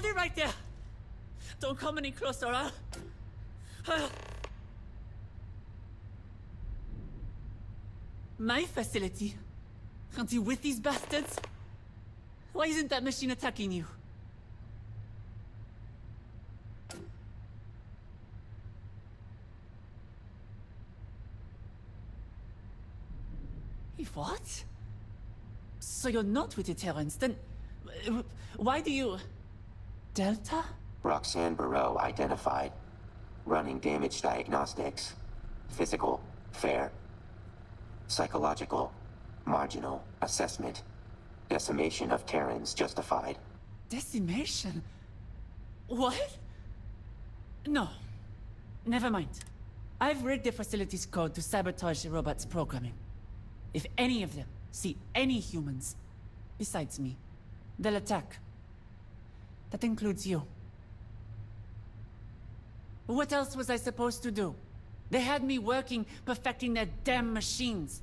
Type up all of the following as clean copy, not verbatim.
Hold it right there! Don't come any closer, huh? My facility? Aren't you with these bastards? Why isn't that machine attacking you? What? So you're not with the Terrans, then... why do you... Delta? Roxanne Barreau identified. Running damage diagnostics. Physical, fair. Psychological, marginal. Assessment. Decimation of Terrans justified. Decimation? What? No. Never mind. I've rigged the facility's code to sabotage the robot's programming. If any of them see any humans, besides me, they'll attack. That includes you. What else was I supposed to do? They had me working, perfecting their damn machines.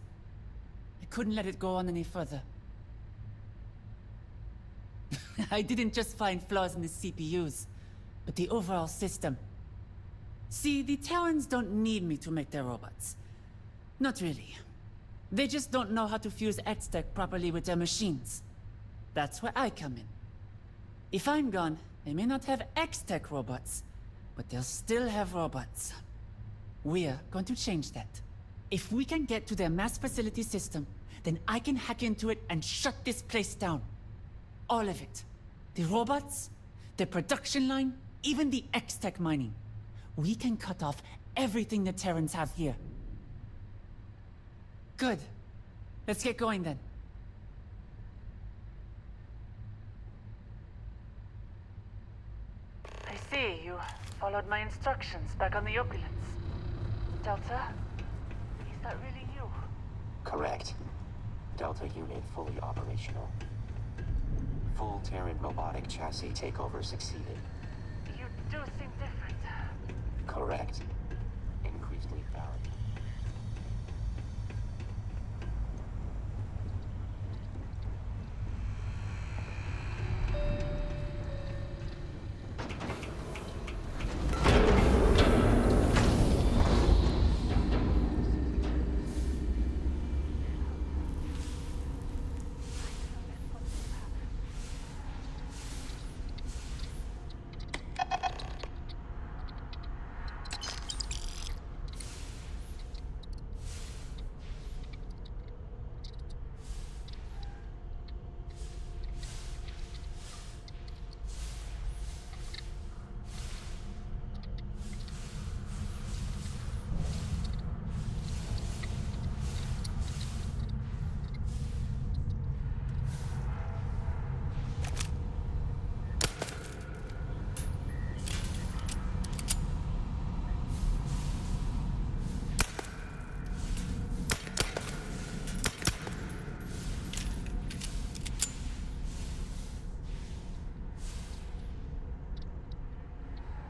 I couldn't let it go on any further. I didn't just find flaws in the CPUs, but the overall system. See, the Terrans don't need me to make their robots. Not really. They just don't know how to fuse X-Tech properly with their machines. That's where I come in. If I'm gone, they may not have X-Tech robots, but they'll still have robots. We're going to change that. If we can get to their mass facility system, then I can hack into it and shut this place down. All of it. The robots, the production line, even the X-Tech mining. We can cut off everything the Terrans have here. Good. Let's get going then. I see you followed my instructions back on the Opulence. Delta? Is that really you? Correct. Delta unit fully operational. Full Terran robotic chassis takeover succeeded. You do seem different. Correct. Increased lethality.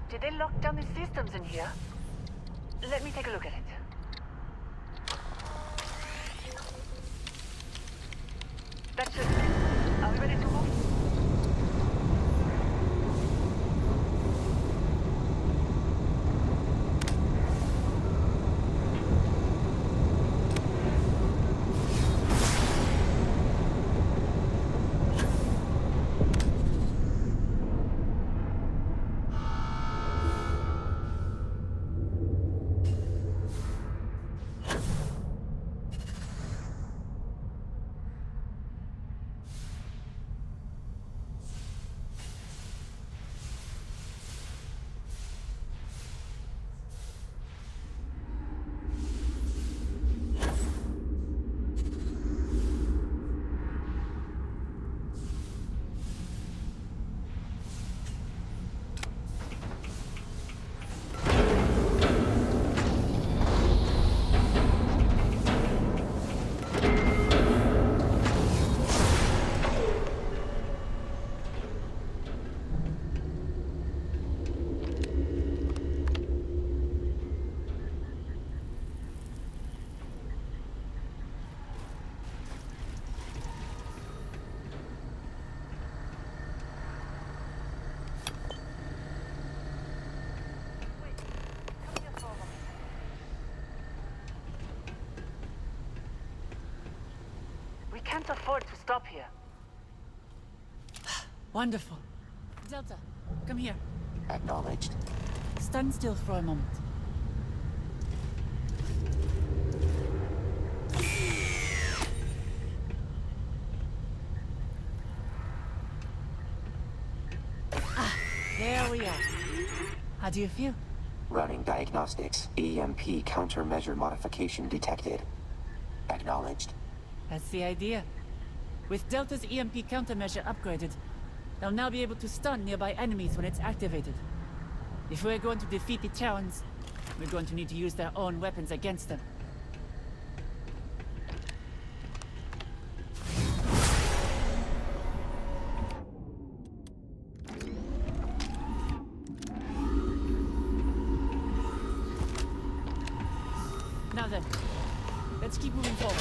Did they lock down the systems in here? Let me take a look at it. That should... Are we ready to move? can't afford to stop here. Wonderful. Delta, come here. Acknowledged. Stand still for a moment. There we are. How do you feel? Running diagnostics. EMP countermeasure modification detected. Acknowledged. That's the idea. With Delta's EMP countermeasure upgraded, they'll now be able to stun nearby enemies when it's activated. If we're going to defeat the Terrans, we're going to need to use their own weapons against them. Now then, let's keep moving forward.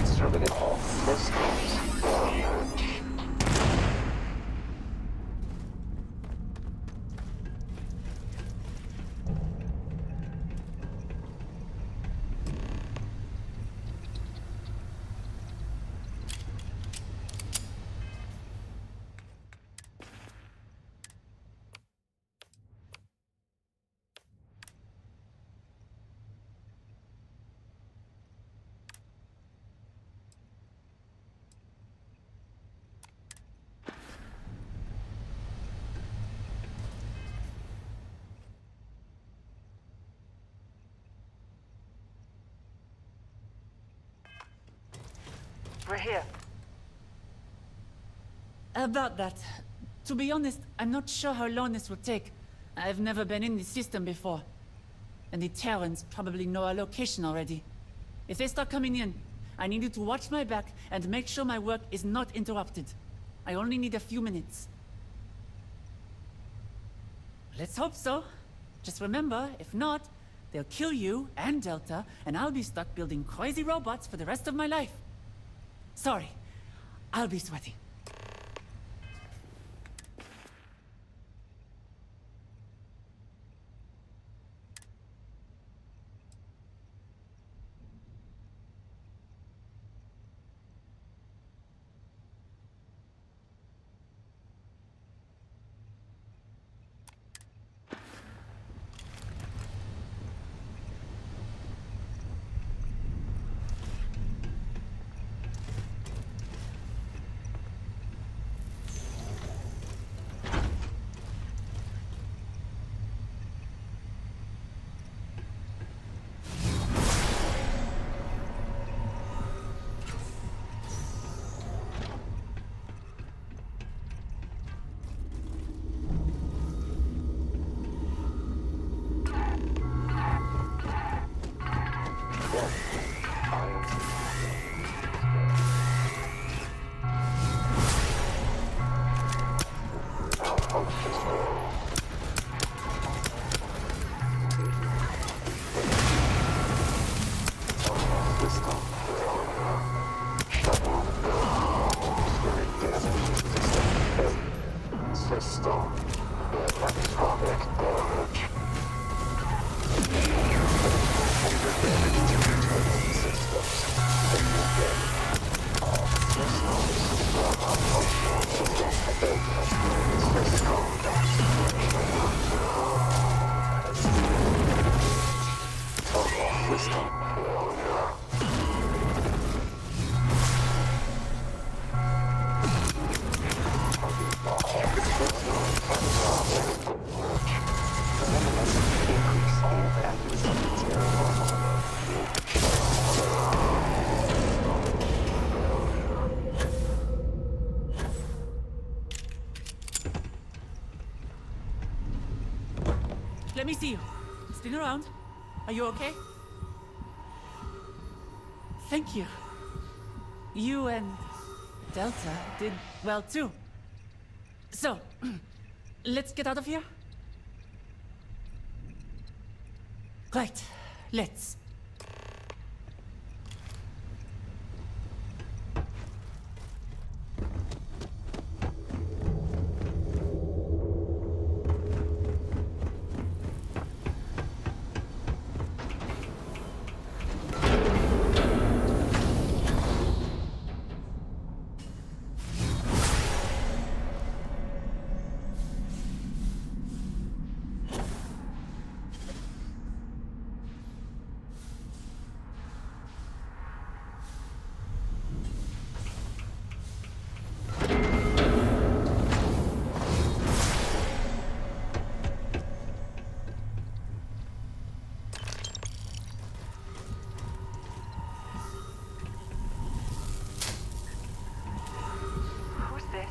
Conservative systems. We're here. About that. To be honest, I'm not sure how long this will take. I've never been in this system before. And the Terrans probably know our location already. If they start coming in, I need you to watch my back and make sure my work is not interrupted. I only need a few minutes. Let's hope so. Just remember, if not, they'll kill you and Delta, and I'll be stuck building crazy robots for the rest of my life. Sorry, I'll be sweaty. Let me see you. Spin around. Are you okay? Thank you. You and Delta did well too. So, let's get out of here. Right, let's. Who's this?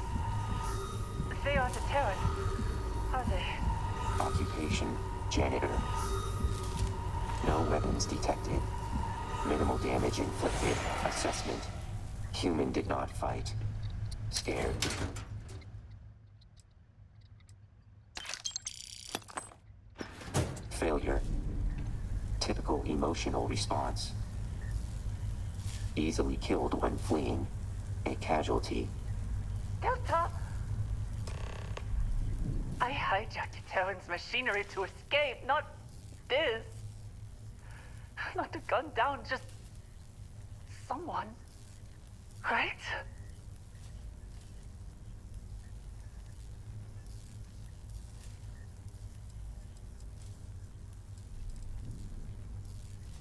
They are the Terran, are they? Occupation, janitor. No weapons detected. Minimal damage inflicted. Assessment. Human did not fight. Scared. Failure. Typical emotional response. Easily killed when fleeing. A casualty. Delta! I hijacked the Terran's machinery to escape, not this. Not to gun down just someone, right?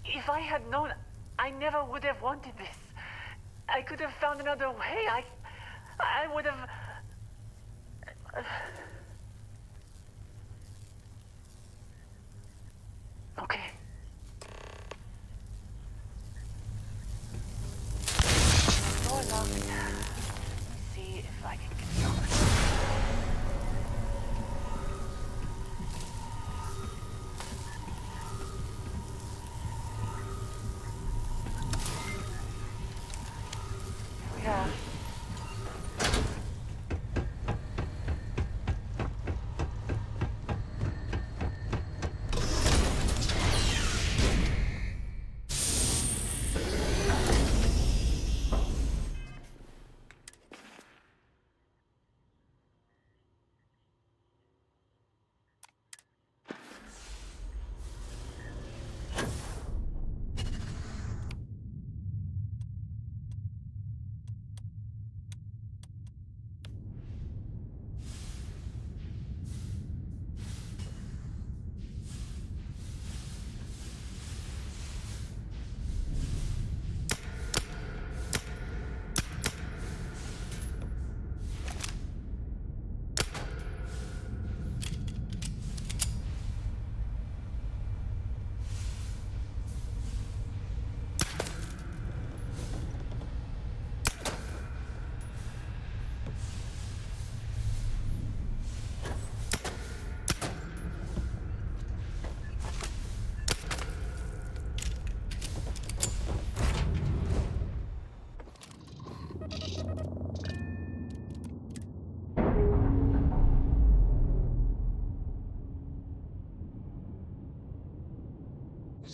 If I had known, I never would have wanted this. I could have found another way. I would have... Okay. Door locked. Let me see if I can get it open. Here we are.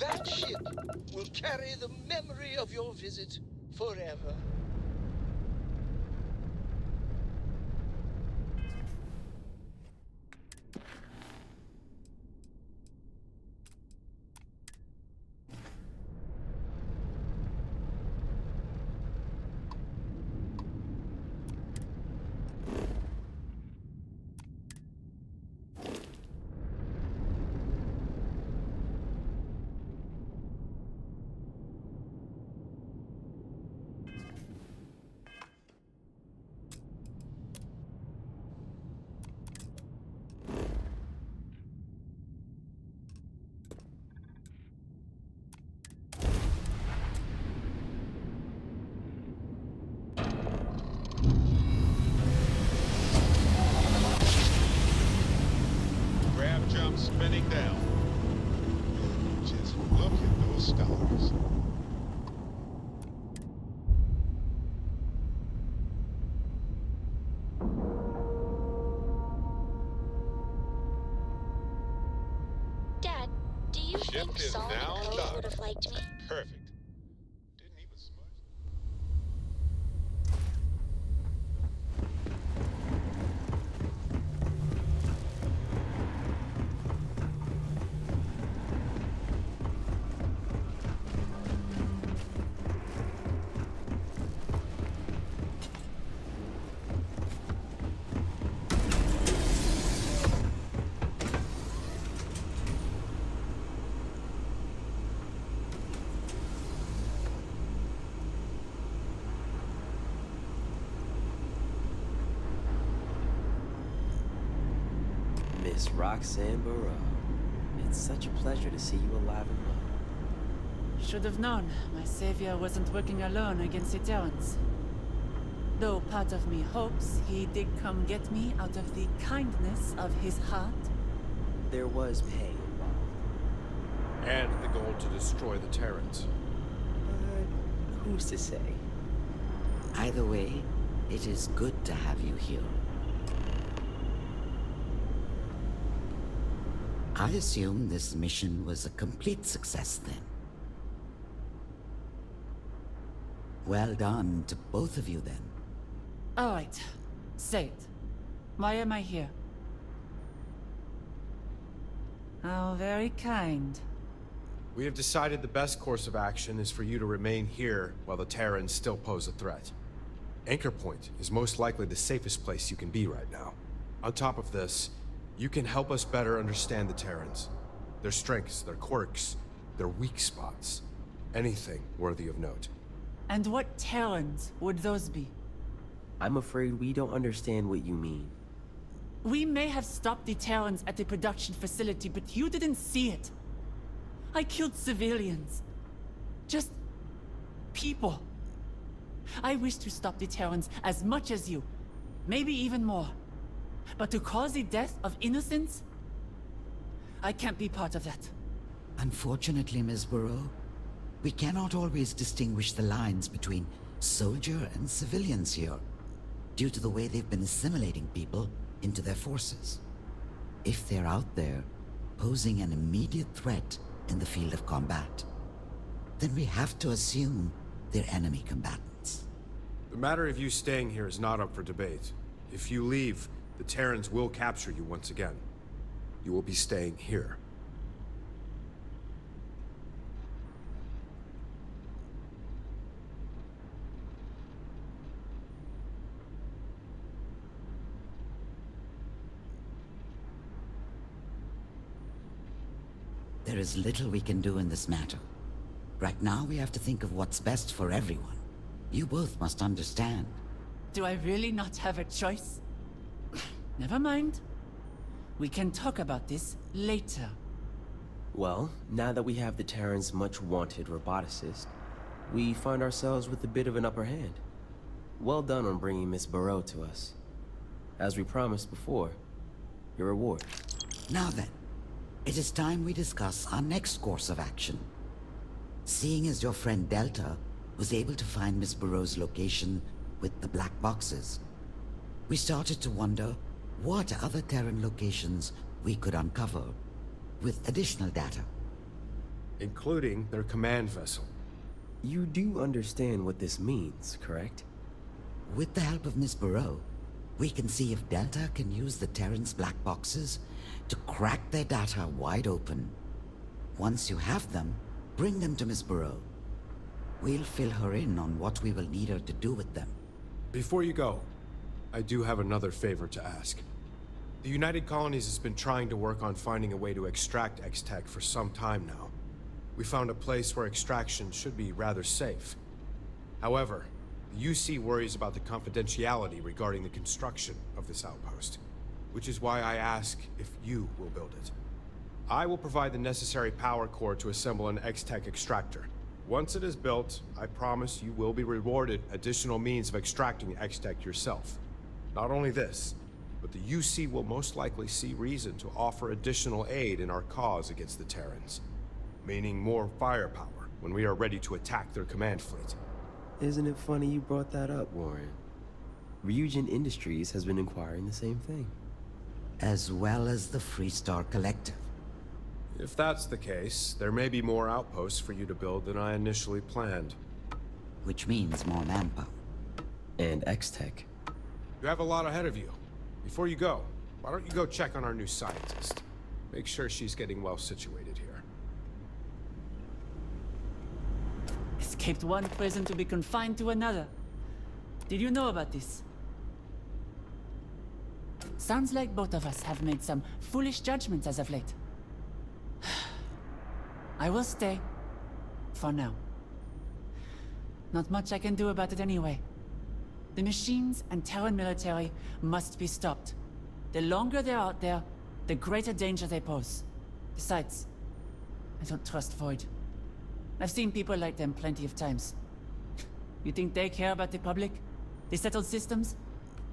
That ship will carry the memory of your visit forever. Grab jump spinning down. Just look at those stars. Dad, do you you Ship think is Solomon now Cove docked. would have liked me? Perfect. Didn't even smudge. Miss Roxanne Barreau. It's such a pleasure to see you alive and well. Should have known my savior wasn't working alone against the Terrans. Though part of me hopes he did come get me out of the kindness of his heart. There was pay involved. And the goal to destroy the Terrans. But who's to say? Either way, it is good to have you here. I assume this mission was a complete success then. Well done to both of you then. All right, say it. Why am I here? How very kind. We have decided the best course of action is for you to remain here while the Terrans still pose a threat. Anchor Point is most likely the safest place you can be right now. On top of this, you can help us better understand the Terrans. Their strengths, their quirks, their weak spots. Anything worthy of note. And what Terrans would those be? I'm afraid we don't understand what you mean. We may have stopped the Terrans at the production facility, but you didn't see it. I killed civilians. Just people. I wish to stop the Terrans as much as you. Maybe even more. But to cause the death of innocents? I can't be part of that. Unfortunately, Ms. Burrow, we cannot always distinguish the lines between soldier and civilians here, due to the way they've been assimilating people into their forces. If they're out there, posing an immediate threat in the field of combat, then we have to assume they're enemy combatants. The matter of you staying here is not up for debate. If you leave, the Terrans will capture you once again. You will be staying here. There is little we can do in this matter. Right now, we have to think of what's best for everyone. You both must understand. Do I really not have a choice? Never mind. We can talk about this later. Well, now that we have the Terran's much-wanted roboticist, we find ourselves with a bit of an upper hand. Well done on bringing Miss Barreau to us. As we promised before, your reward. Now then, it is time we discuss our next course of action. Seeing as your friend Delta was able to find Miss Barreau's location with the black boxes, we started to wonder what other Terran locations we could uncover with additional data. Including their command vessel. You do understand what this means, correct? With the help of Miss Barreau, we can see if Delta can use the Terran's black boxes to crack their data wide open. Once you have them, bring them to Miss Barreau. We'll fill her in on what we will need her to do with them. Before you go, I do have another favor to ask. The United Colonies has been trying to work on finding a way to extract X-Tech for some time now. We found a place where extraction should be rather safe. However, the UC worries about the confidentiality regarding the construction of this outpost, which is why I ask if you will build it. I will provide the necessary power core to assemble an X-Tech extractor. Once it is built, I promise you will be rewarded additional means of extracting X-Tech yourself. Not only this, but the UC will most likely see reason to offer additional aid in our cause against the Terrans, meaning more firepower when we are ready to attack their command fleet. Isn't it funny you brought that up, Warren? Ryujin Industries has been inquiring the same thing. As well as the Freestar Collective. If that's the case, there may be more outposts for you to build than I initially planned. Which means more manpower. And X-Tech. You have a lot ahead of you. Before you go, why don't you go check on our new scientist? Make sure she's getting well situated here. Escaped one prison to be confined to another. Did you know about this? Sounds like both of us have made some foolish judgments as of late. I will stay. For now. Not much I can do about it anyway. The machines and Terran military must be stopped. The longer they're out there, the greater danger they pose. Besides, I don't trust Void. I've seen people like them plenty of times. You think they care about the public? The settled systems?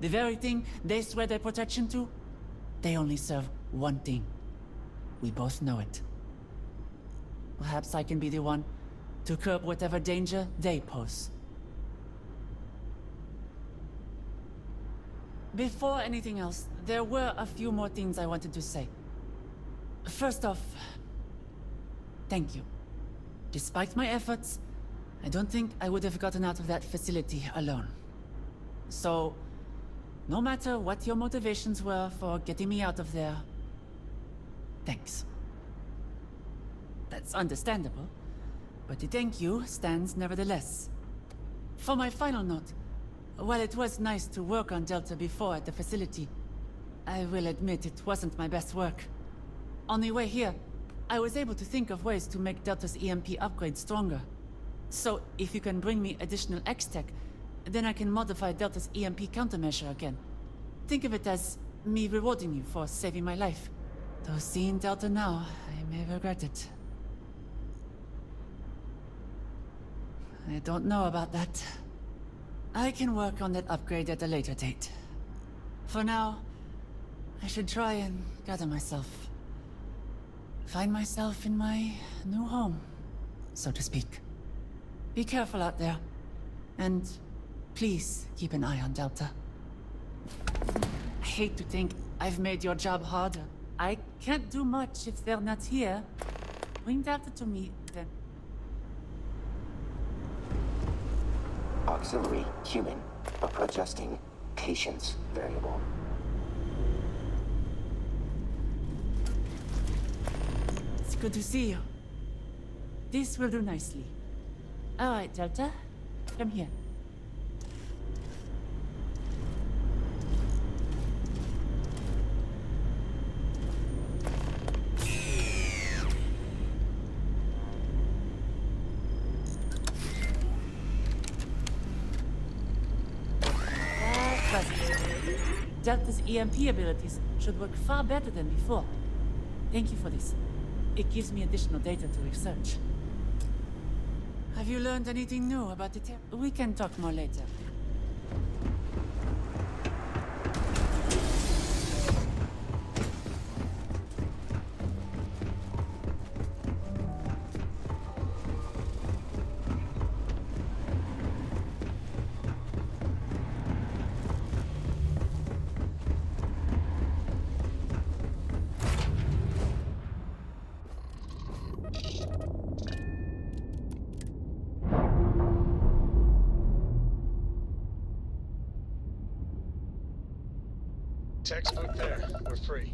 The very thing they swear their protection to? They only serve one thing. We both know it. Perhaps I can be the one to curb whatever danger they pose. Before anything else, there were a few more things I wanted to say. First off, thank you. Despite my efforts, I don't think I would have gotten out of that facility alone. So, no matter what your motivations were for getting me out of there, thanks. That's understandable, but the thank you stands nevertheless. For my final note, while it was nice to work on Delta before at the facility, I will admit it wasn't my best work. On the way here, I was able to think of ways to make Delta's EMP upgrade stronger. So, if you can bring me additional X-Tech, then I can modify Delta's EMP countermeasure again. Think of it as me rewarding you for saving my life. Though seeing Delta now, I may regret it. I don't know about that. I can work on that upgrade at a later date. For now, I should try and gather myself. Find myself in my new home, so to speak. Be careful out there. And please keep an eye on Delta. I hate to think I've made your job harder. I can't do much if they're not here. Bring Delta to me, then. Auxiliary human. Adjusting patience variable. It's good to see you. This will do nicely. All right, Delta. Come here. Delta's EMP abilities should work far better than before. Thank you for this. It gives me additional data to research. Have you learned anything new about the We can talk more later. Textbook there. We're free.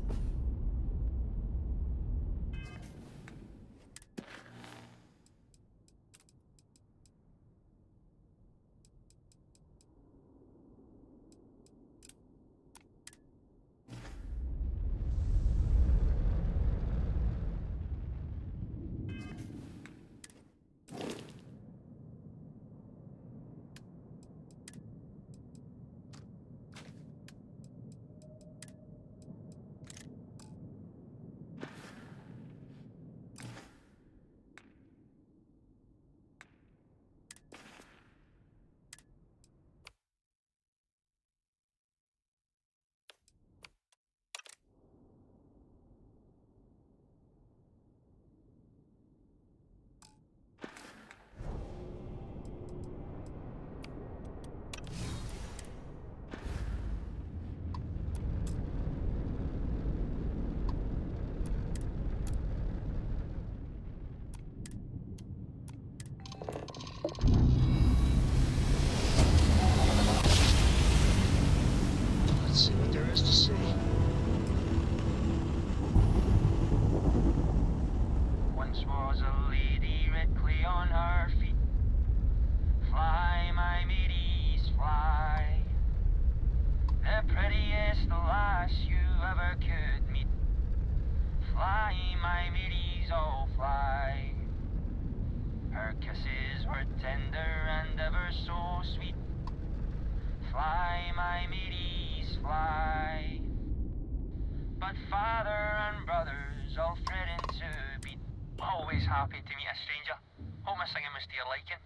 father and brothers, all threading to be always happy to meet a stranger. Hope my singing was to your liking.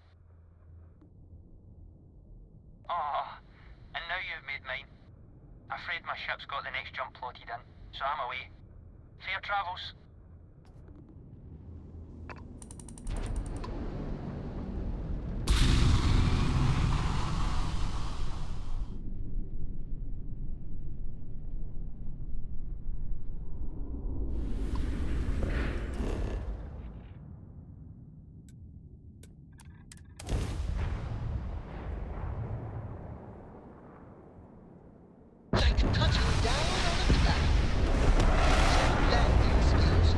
Oh, and now you've made mine. Afraid my ship's got the next jump plotted in, so I'm away. Fair travels. Like touching down on a cloud. Landing skills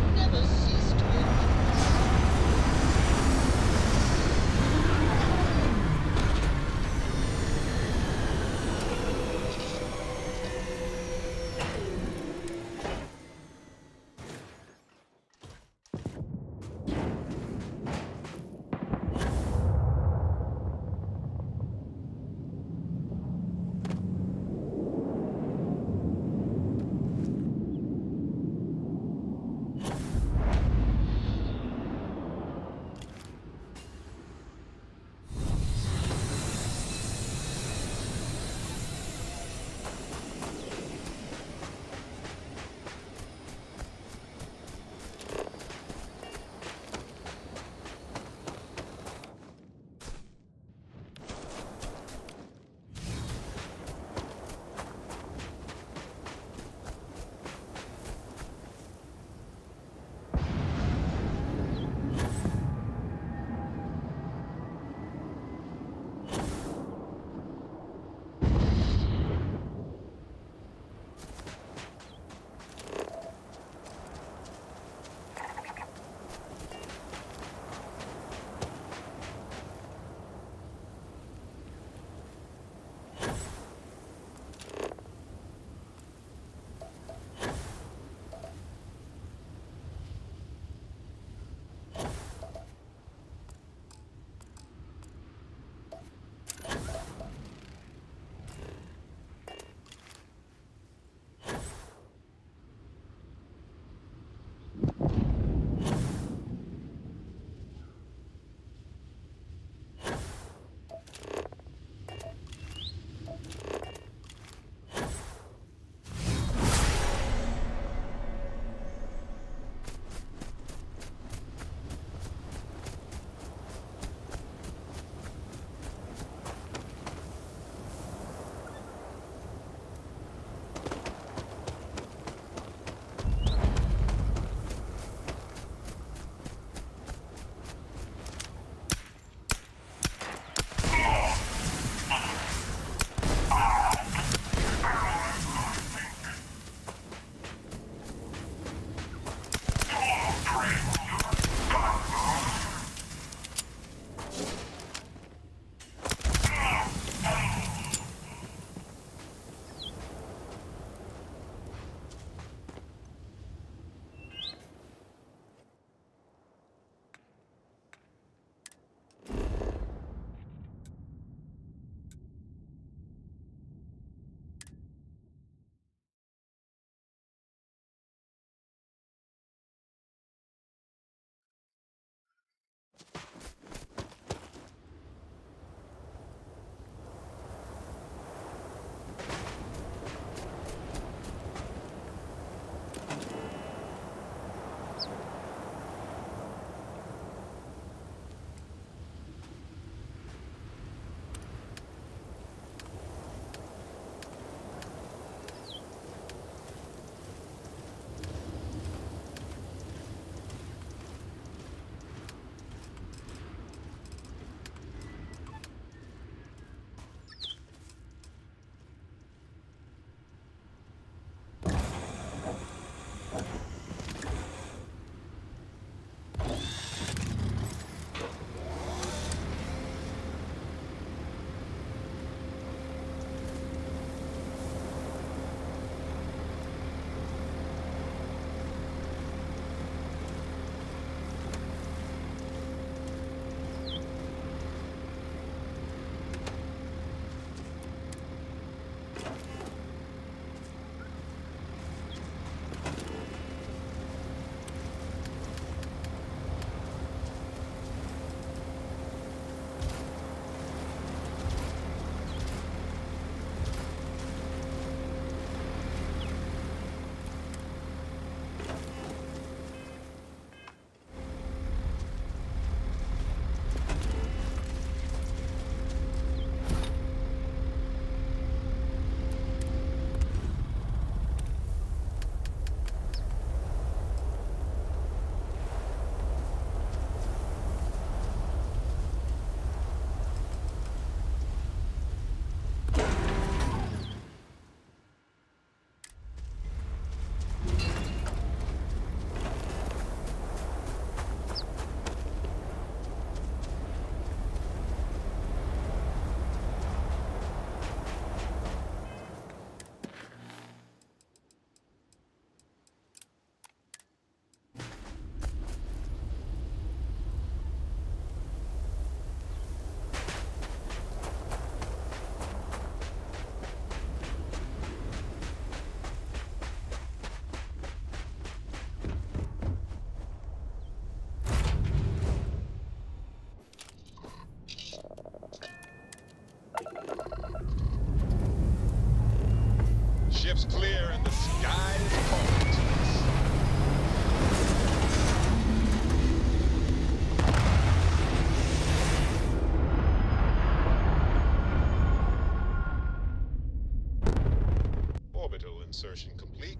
Insertion complete.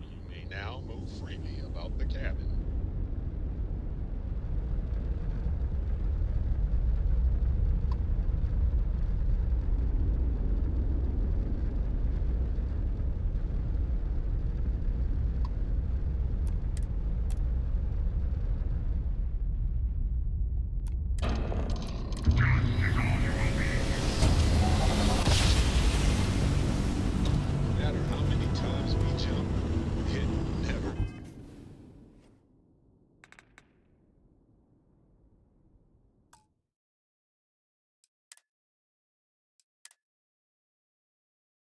You may now move freely about the cabin.